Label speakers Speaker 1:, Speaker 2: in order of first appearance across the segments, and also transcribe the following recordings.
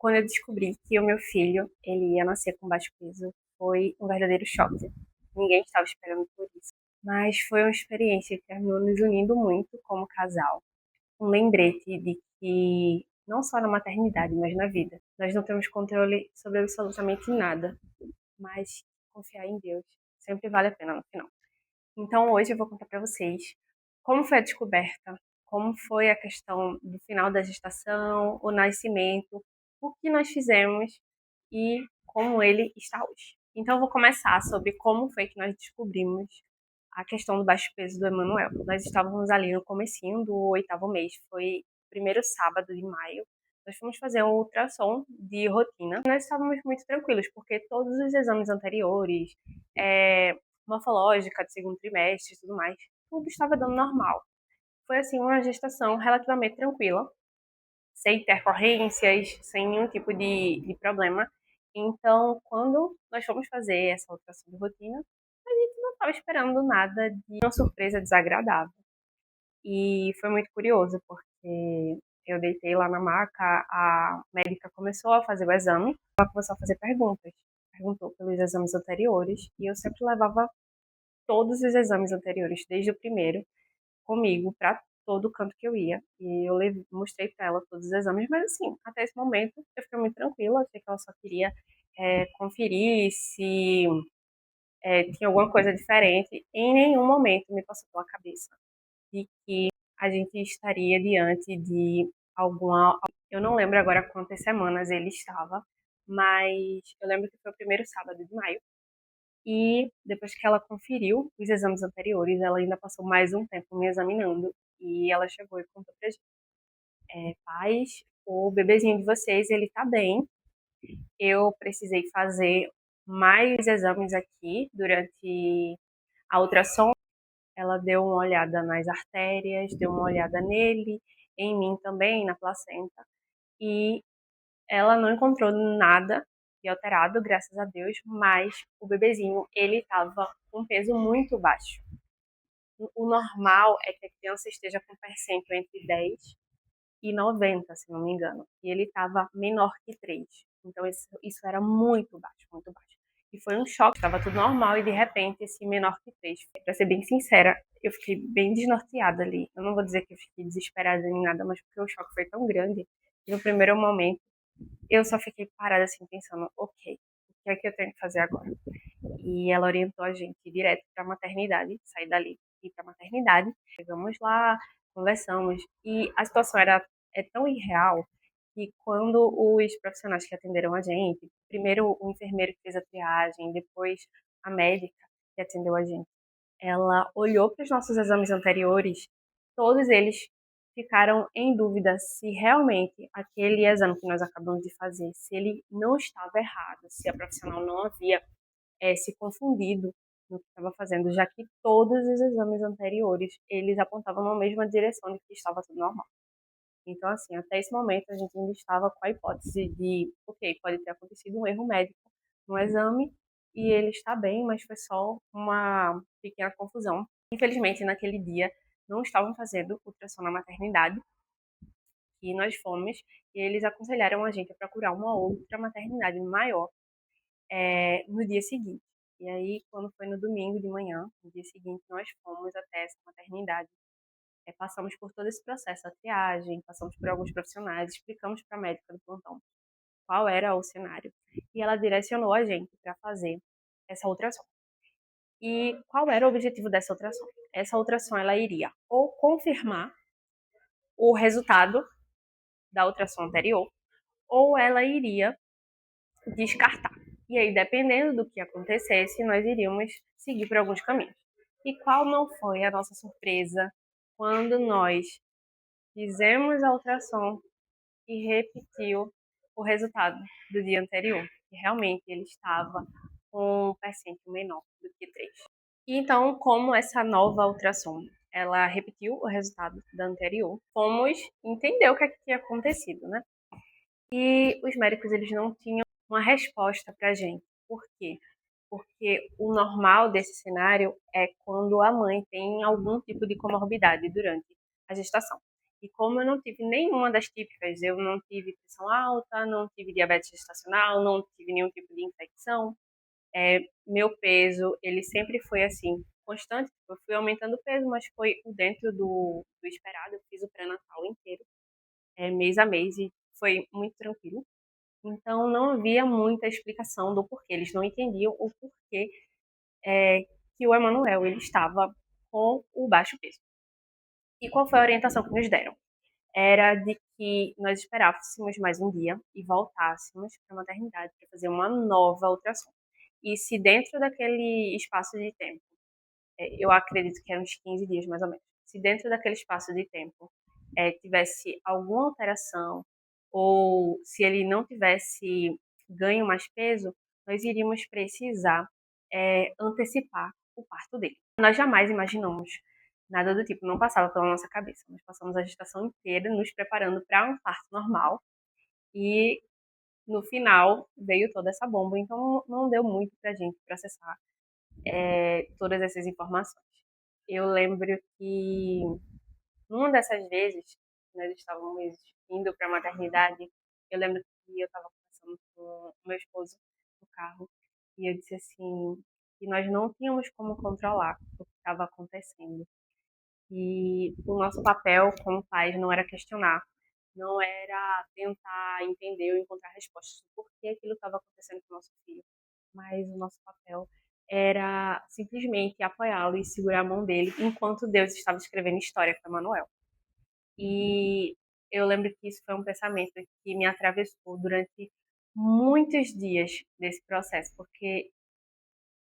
Speaker 1: Quando eu descobri que o meu filho ele ia nascer com baixo peso, foi um verdadeiro choque. Ninguém estava esperando por isso. Mas foi uma experiência que terminou nos unindo muito como casal. Um lembrete de que, não só na maternidade, mas na vida, nós não temos controle sobre absolutamente nada. Mas confiar em Deus sempre vale a pena no final. Então hoje eu vou contar para vocês como foi a descoberta, como foi a questão do final da gestação, o nascimento, o que nós fizemos e como ele está hoje. Então eu vou começar sobre como foi que nós descobrimos a questão do baixo peso do Emanuel. Nós estávamos ali no comecinho do 8º mês, foi o primeiro sábado de maio. Nós fomos fazer um ultrassom de rotina. Nós estávamos muito tranquilos, porque todos os exames anteriores, morfológica do segundo trimestre e tudo mais, tudo estava dando normal. Foi assim uma gestação relativamente tranquila, sem intercorrências, sem nenhum tipo de problema. Então, quando nós fomos fazer essa ultrassom de rotina, a gente não estava esperando nada de uma surpresa desagradável. E foi muito curioso, porque eu deitei lá na maca, a médica começou a fazer o exame, ela começou a fazer perguntas. Perguntou pelos exames anteriores, e eu sempre levava todos os exames anteriores, desde o primeiro, comigo para todo canto que eu ia. E eu mostrei para ela todos os exames, mas assim, até esse momento eu fiquei muito tranquila, achei que ela só queria conferir se tinha alguma coisa diferente. Em nenhum momento me passou pela cabeça de que a gente estaria diante de alguma. Eu não lembro agora quantas semanas ele estava, mas eu lembro que foi o primeiro sábado de maio. E depois que ela conferiu os exames anteriores, ela ainda passou mais um tempo me examinando. E ela chegou e contou pra gente: pais, o bebezinho de vocês, ele tá bem. Eu precisei fazer mais exames aqui durante a ultrassom. Ela deu uma olhada nas artérias, deu uma olhada nele, em mim também, na placenta. E ela não encontrou nada de alterado, graças a Deus, mas o bebezinho, ele estava com um peso muito baixo. O normal é que a criança esteja com percento entre 10 e 90, se não me engano. E ele estava menor que 3. Então isso era muito baixo, muito baixo. E foi um choque, estava tudo normal e de repente esse menor que 3. Para ser bem sincera, eu fiquei bem desnorteada ali. Eu não vou dizer que eu fiquei desesperada nem nada, mas porque o choque foi tão grande que no primeiro momento eu só fiquei parada assim pensando, ok, o que é que eu tenho que fazer agora? E ela orientou a gente direto para a maternidade, sair dali e ir para a maternidade. Chegamos lá, conversamos e a situação é tão irreal que quando os profissionais que atenderam a gente, primeiro o enfermeiro que fez a triagem, depois a médica que atendeu a gente, ela olhou para os nossos exames anteriores, todos eles ficaram em dúvida se realmente aquele exame que nós acabamos de fazer, se ele não estava errado, se a profissional não havia se confundido no que estava fazendo, já que todos os exames anteriores, eles apontavam na mesma direção de que estava tudo normal. Então, assim, até esse momento a gente ainda estava com a hipótese de, ok, pode ter acontecido um erro médico no exame e ele está bem, mas foi só uma pequena confusão. Infelizmente, naquele dia, não estavam fazendo ultrassom na maternidade e nós fomos e eles aconselharam a gente a procurar uma outra maternidade maior no dia seguinte. E aí, quando foi no domingo de manhã, no dia seguinte, nós fomos até essa maternidade. Passamos por todo esse processo, a triagem, passamos por alguns profissionais, explicamos para a médica do plantão qual era o cenário. E ela direcionou a gente para fazer essa ultrassom. E qual era o objetivo dessa ultrassom? Essa ultrassom ela iria ou confirmar o resultado da ultrassom anterior, ou ela iria descartar. E aí, dependendo do que acontecesse, nós iríamos seguir por alguns caminhos. E qual não foi a nossa surpresa quando nós fizemos a ultrassom e repetiu o resultado do dia anterior? Que realmente ele estava com um percentual menor do que 3. E então, como essa nova ultrassom ela repetiu o resultado da anterior, fomos entender o que tinha acontecido, né? E os médicos eles não tinham uma resposta para a gente. Por quê? Porque o normal desse cenário é quando a mãe tem algum tipo de comorbidade durante a gestação. E como eu não tive nenhuma das típicas, eu não tive pressão alta, não tive diabetes gestacional, não tive nenhum tipo de infecção, meu peso, ele sempre foi assim, constante. Eu fui aumentando o peso, mas foi dentro do esperado. Eu fiz o pré-natal inteiro, mês a mês, e foi muito tranquilo. Então não havia muita explicação do porquê. Eles não entendiam o porquê que o Emanuel ele estava com o baixo peso. E qual foi a orientação que nos deram? Era de que nós esperássemos mais um dia e voltássemos para a maternidade para fazer uma nova ultrassom. E se dentro daquele espaço de tempo, eu acredito que eram uns 15 dias mais ou menos, se dentro daquele espaço de tempo tivesse alguma alteração ou se ele não tivesse ganho mais peso, nós iríamos precisar antecipar o parto dele. Nós jamais imaginamos nada do tipo, não passava pela nossa cabeça. Nós passamos a gestação inteira nos preparando para um parto normal e no final veio toda essa bomba, então não deu muito para a gente processar todas essas informações. Eu lembro que numa dessas vezes, nós estávamos indo para a maternidade, eu lembro que eu estava conversando com o meu esposo no carro e eu disse assim que nós não tínhamos como controlar o que estava acontecendo. E o nosso papel como pais não era questionar, não era tentar entender ou encontrar respostas do porquê aquilo estava acontecendo com o nosso filho, mas o nosso papel era simplesmente apoiá-lo e segurar a mão dele enquanto Deus estava escrevendo história para Manuel. E eu lembro que isso foi um pensamento que me atravessou durante muitos dias desse processo, porque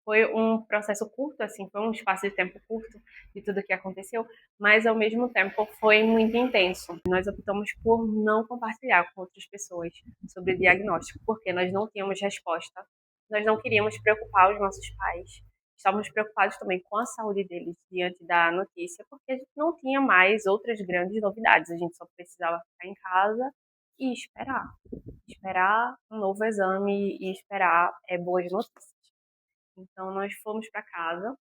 Speaker 1: foi um processo curto, assim, foi um espaço de tempo curto de tudo que aconteceu, mas ao mesmo tempo foi muito intenso. Nós optamos por não compartilhar com outras pessoas sobre o diagnóstico, porque nós não tínhamos resposta, nós não queríamos preocupar os nossos pais, estávamos preocupados também com a saúde deles diante da notícia, porque a gente não tinha mais outras grandes novidades, a gente só precisava ficar em casa e esperar um novo exame e esperar boas notícias. Então nós fomos para casa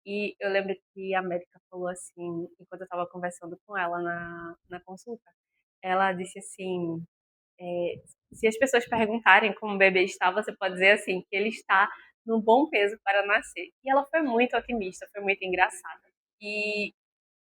Speaker 1: e eu lembro que a médica falou assim, enquanto eu estava conversando com ela na consulta, ela disse assim, se as pessoas perguntarem como o bebê está, você pode dizer assim, que ele está no bom peso para nascer. E ela foi muito otimista, foi muito engraçada. E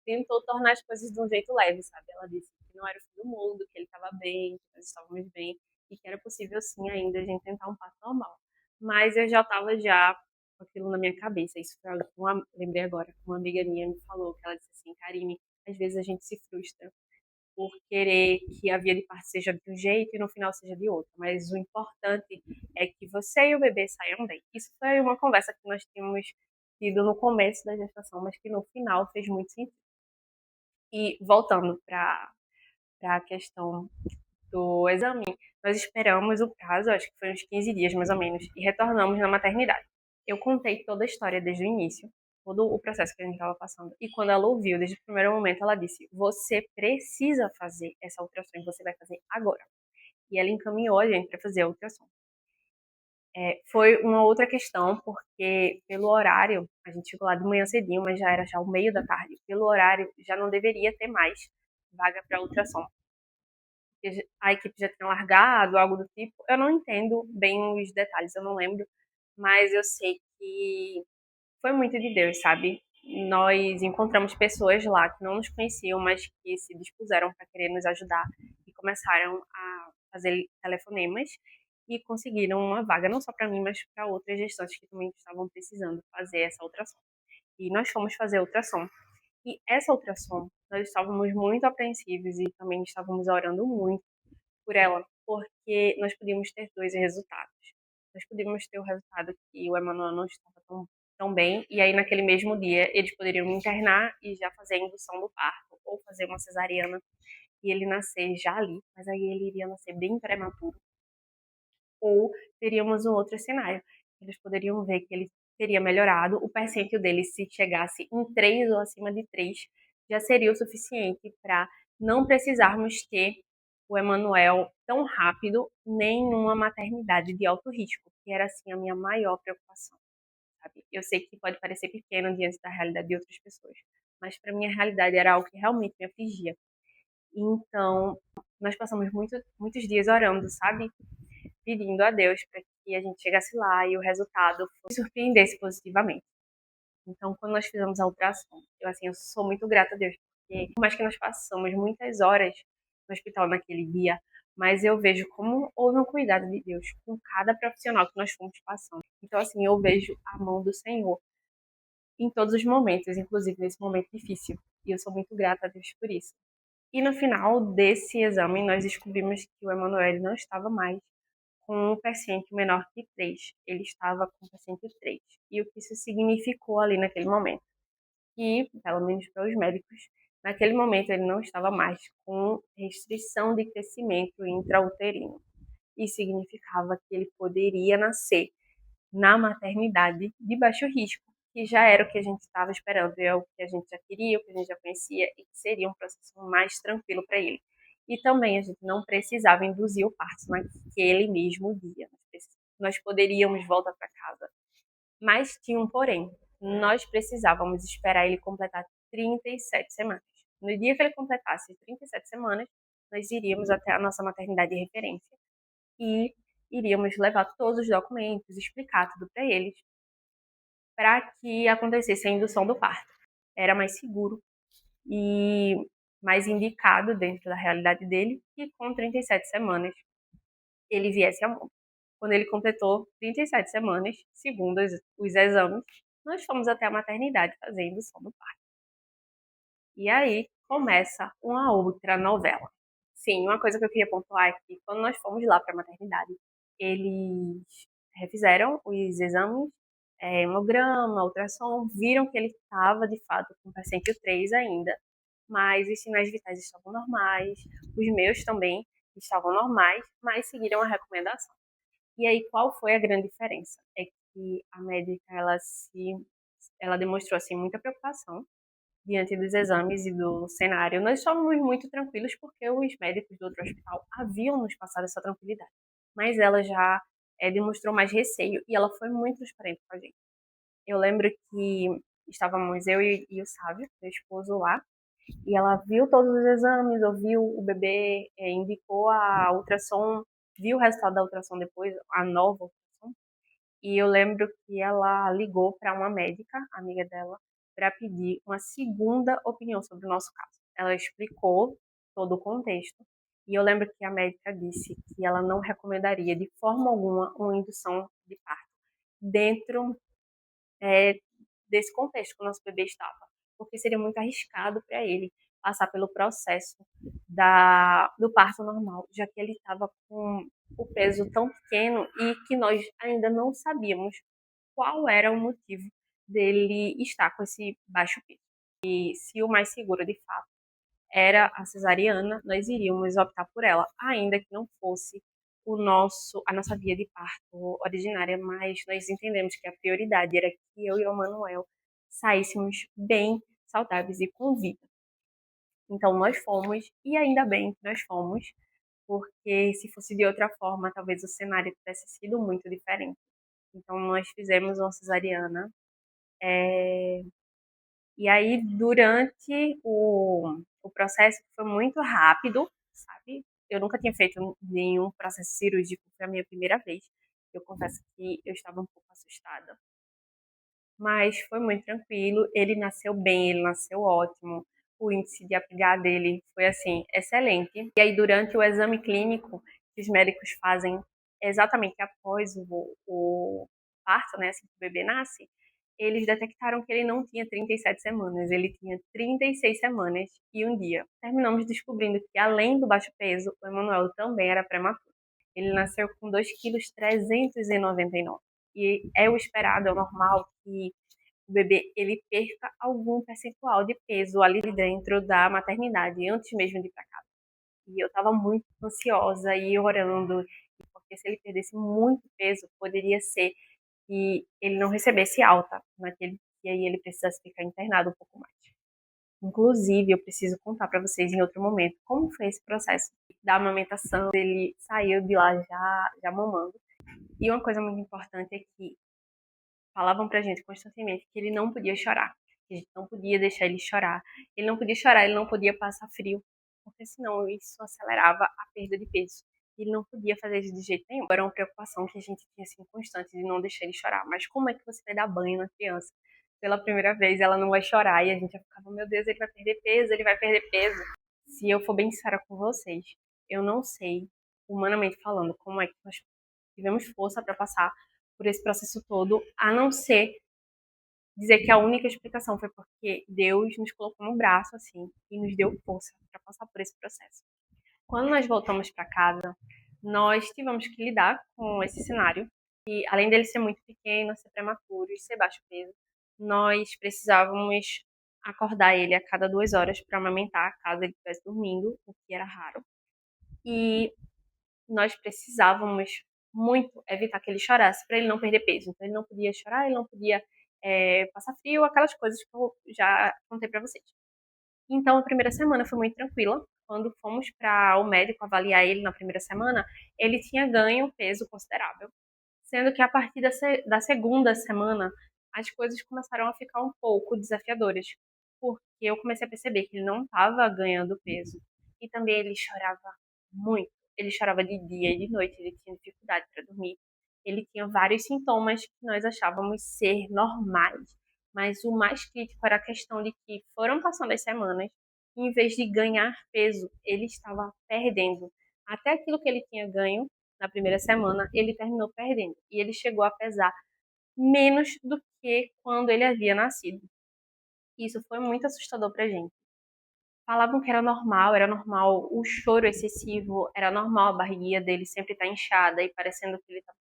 Speaker 1: tentou tornar as coisas de um jeito leve, sabe? Ela disse que não era o fim do mundo, que ele estava bem, que nós estávamos bem e que era possível sim ainda a gente tentar um parto normal. Mas eu já estava já com aquilo na minha cabeça. Isso foi algo que lembrei agora, uma amiga minha me falou que ela disse assim, Karine, às vezes a gente se frustra por querer que a via de parto seja de um jeito e no final seja de outro. Mas o importante é que você e o bebê saiam bem. Isso foi uma conversa que nós tínhamos tido no começo da gestação, mas que no final fez muito sentido. E voltando para a questão do exame, nós esperamos o prazo, acho que foi uns 15 dias mais ou menos, e retornamos na maternidade. Eu contei toda a história desde o início, todo o processo que a gente estava passando. E quando ela ouviu, desde o primeiro momento, ela disse: Você precisa fazer essa ultrassom, você vai fazer agora. E ela encaminhou a gente para fazer a ultrassom. Foi uma outra questão, porque pelo horário, a gente chegou lá de manhã cedinho, mas já era já o meio da tarde. Pelo horário, já não deveria ter mais vaga para ultrassom. A equipe já tinha largado, algo do tipo. Eu não entendo bem os detalhes, eu não lembro, mas eu sei que foi muito de Deus, sabe? Nós encontramos pessoas lá que não nos conheciam, mas que se dispuseram para querer nos ajudar e começaram a fazer telefonemas e conseguiram uma vaga não só para mim, mas para outras gestantes que também estavam precisando fazer essa ultrassom. E nós fomos fazer a ultrassom. E essa ultrassom, nós estávamos muito apreensivos e também estávamos orando muito por ela, porque nós podíamos ter dois resultados. Nós podíamos ter o resultado que o Emanuel não estava tão bem, e aí naquele mesmo dia eles poderiam me internar e já fazer a indução do parto, ou fazer uma cesariana e ele nascer já ali, mas aí ele iria nascer bem prematuro. Ou teríamos um outro cenário. Eles poderiam ver que ele teria melhorado, o percentil dele, se chegasse em 3 ou acima de 3, já seria o suficiente para não precisarmos ter o Emanuel tão rápido, nem numa maternidade de alto risco, que era assim a minha maior preocupação, sabe? Eu sei que pode parecer pequeno diante da realidade de outras pessoas, mas para minha realidade era algo que realmente me afligia. Então, nós passamos muitos dias orando, sabe? Pedindo a Deus para que a gente chegasse lá e o resultado surpreendesse positivamente. Então, quando nós fizemos a ultrassom, eu sou muito grata a Deus, porque por mais que nós passamos muitas horas no hospital naquele dia, mas eu vejo como houve um cuidado de Deus com cada profissional que nós fomos passando. Então, assim, eu vejo a mão do Senhor em todos os momentos, inclusive nesse momento difícil. E eu sou muito grata a Deus por isso. E no final desse exame, nós descobrimos que o Emanuel não estava mais com um paciente menor que 3. Ele estava com o paciente 3. E o que isso significou ali naquele momento? Que, pelo menos para os médicos, naquele momento ele não estava mais com restrição de crescimento intrauterino. Isso significava que ele poderia nascer na maternidade de baixo risco, que já era o que a gente estava esperando, é o que a gente já queria, o que a gente já conhecia e que seria um processo mais tranquilo para ele. E também a gente não precisava induzir o parto naquele mesmo dia. Nós poderíamos voltar para casa. Mas tinha um porém. Nós precisávamos esperar ele completar 37 semanas. No dia que ele completasse 37 semanas, nós iríamos até a nossa maternidade de referência e iríamos levar todos os documentos, explicar tudo para eles, para que acontecesse a indução do parto. Era mais seguro e mais indicado dentro da realidade dele que com 37 semanas ele viesse a mundo. Quando ele completou 37 semanas, segundo os exames, nós fomos até a maternidade fazer a indução do parto. E aí começa uma outra novela. Sim, uma coisa que eu queria pontuar é que quando nós fomos lá para a maternidade, eles refizeram os exames, hemograma, ultrassom, viram que ele estava de fato com o paciente 3 ainda, mas os sinais vitais estavam normais, os meus também estavam normais, mas seguiram a recomendação. E aí qual foi a grande diferença? É que a médica ela demonstrou assim muita preocupação diante dos exames e do cenário. Nós estávamos muito tranquilos porque os médicos do outro hospital haviam nos passado essa tranquilidade. Mas ela já demonstrou mais receio e ela foi muito transparente com a gente. Eu lembro que estávamos eu e o Sávio, meu esposo, lá, e ela viu todos os exames, ouviu o bebê, indicou a ultrassom, viu o resultado da ultrassom depois, a nova ultrassom, e eu lembro que ela ligou para uma médica, amiga dela, para pedir uma segunda opinião sobre o nosso caso. Ela explicou todo o contexto. E eu lembro que a médica disse que ela não recomendaria de forma alguma uma indução de parto dentro é, desse contexto que o nosso bebê estava, porque seria muito arriscado para ele passar pelo processo do parto normal, já que ele estava com o peso tão pequeno e que nós ainda não sabíamos qual era o motivo dele estar com esse baixo peso. E se o mais seguro, de fato, era a cesariana, nós iríamos optar por ela, ainda que não fosse a nossa via de parto originária, mas nós entendemos que a prioridade era que eu e o Manuel saíssemos bem saudáveis e com vida. Então nós fomos, e ainda bem que nós fomos, porque se fosse de outra forma, talvez o cenário tivesse sido muito diferente. Então nós fizemos uma cesariana. E aí, durante o processo, foi muito rápido, sabe? Eu nunca tinha feito nenhum processo cirúrgico, foi a minha primeira vez. Eu confesso que eu estava um pouco assustada. Mas foi muito tranquilo, ele nasceu bem, ele nasceu ótimo. O índice de APGA dele foi, assim, excelente. E aí, durante o exame clínico que os médicos fazem exatamente após o parto, né, assim que o bebê nasce, eles detectaram que ele não tinha 37 semanas, ele tinha 36 semanas e um dia. Terminamos descobrindo que, além do baixo peso, o Emanuel também era prematuro. Ele nasceu com 2,399 kg. E é o esperado, é o normal que o bebê ele perca algum percentual de peso ali dentro da maternidade, antes mesmo de ir para casa. E eu estava muito ansiosa e orando, porque se ele perdesse muito peso, poderia ser que ele não recebesse alta naquele dia e ele precisasse ficar internado um pouco mais. Inclusive, eu preciso contar para vocês em outro momento como foi esse processo da amamentação. Ele saiu de lá já mamando. E uma coisa muito importante é que falavam pra gente constantemente que ele não podia chorar, que a gente não podia deixar ele chorar. Ele não podia chorar, ele não podia passar frio, porque senão isso acelerava a perda de peso. Ele não podia fazer isso de jeito nenhum. Era uma preocupação que a gente tinha assim, constante de não deixar ele chorar. Mas como é que você vai dar banho na criança? Pela primeira vez ela não vai chorar e a gente já ficava, meu Deus, ele vai perder peso, ele vai perder peso. Se eu for bem sincera com vocês, eu não sei, humanamente falando, como é que nós tivemos força para passar por esse processo todo, a não ser dizer que a única explicação foi porque Deus nos colocou no braço assim e nos deu força para passar por esse processo. Quando nós voltamos para casa, nós tivemos que lidar com esse cenário e além dele ser muito pequeno, ser prematuro e ser baixo peso, nós precisávamos acordar ele a cada 2 horas para amamentar caso ele estivesse dormindo, o que era raro. E nós precisávamos muito evitar que ele chorasse para ele não perder peso. Então ele não podia chorar, ele não podia passar frio, aquelas coisas que eu já contei para vocês. Então a primeira semana foi muito tranquila. Quando fomos para o médico avaliar ele na primeira semana, ele tinha ganho peso considerável. Sendo que a partir da segunda semana, as coisas começaram a ficar um pouco desafiadoras, porque eu comecei a perceber que ele não estava ganhando peso e também ele chorava muito. Ele chorava de dia e de noite, ele tinha dificuldade para dormir. Ele tinha vários sintomas que nós achávamos ser normais, mas o mais crítico era a questão de que foram passando as semanas e em vez de ganhar peso, ele estava perdendo. Até aquilo que ele tinha ganho na primeira semana, ele terminou perdendo. E ele chegou a pesar menos do que quando ele havia nascido. Isso foi muito assustador pra gente. Falavam que era normal o choro excessivo, era normal a barriguinha dele sempre estar inchada e parecendo que ele estava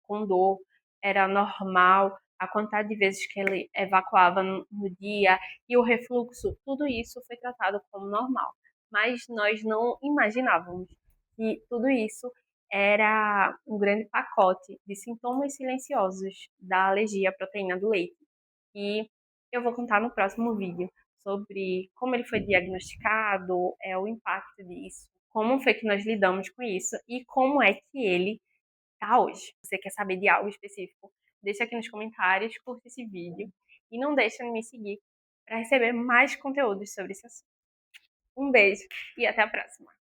Speaker 1: com dor, era normal a quantidade de vezes que ele evacuava no dia e o refluxo, tudo isso foi tratado como normal. Mas nós não imaginávamos que tudo isso era um grande pacote de sintomas silenciosos da alergia à proteína do leite. E eu vou contar no próximo vídeo sobre como ele foi diagnosticado, o impacto disso, como foi que nós lidamos com isso e como é que ele tá hoje. Se você quer saber de algo específico, deixa aqui nos comentários, curte esse vídeo e não deixa de me seguir para receber mais conteúdos sobre esse assunto. Um beijo e até a próxima!